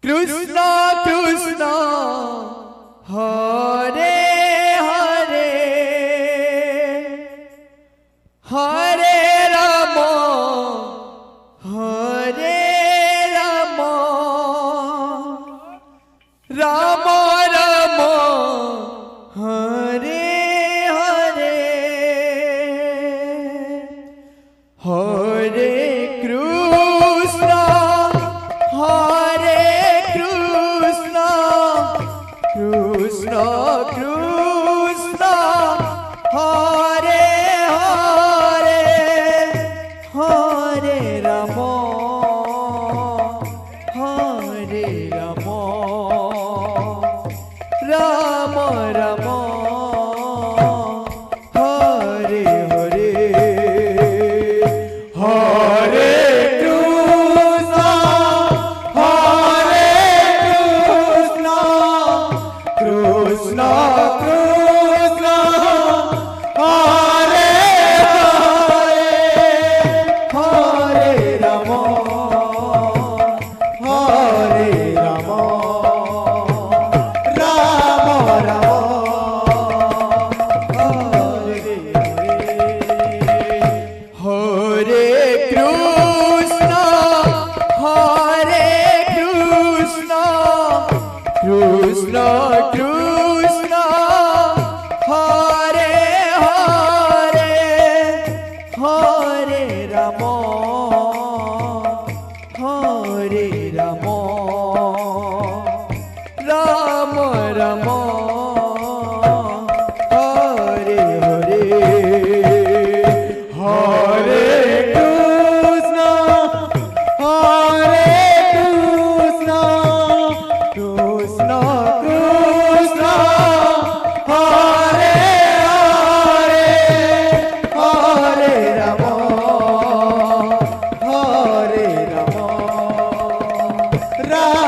Krishna Krishna Hare Hare Hare Ram Hare Ram Ram Ram Hare Hare Hare Krishna Hare Krishna Krishna Krishna Hare Hare Hare Ram Hare Ram Ram Ram Hare Hare Hare Krishna Hare Krishna Krishna Krishna Hare Hare Hare Ram Hare Ram Ram Ram Hare Hare Krishna Hare Krishna Krishna Krishna Hare Hare Hare Ram Hare Ram Ram Ram Hare Hare Hare Krishna Hare Krishna Krishna Krishna Hare Hare Hare Ram Hare Ram Ram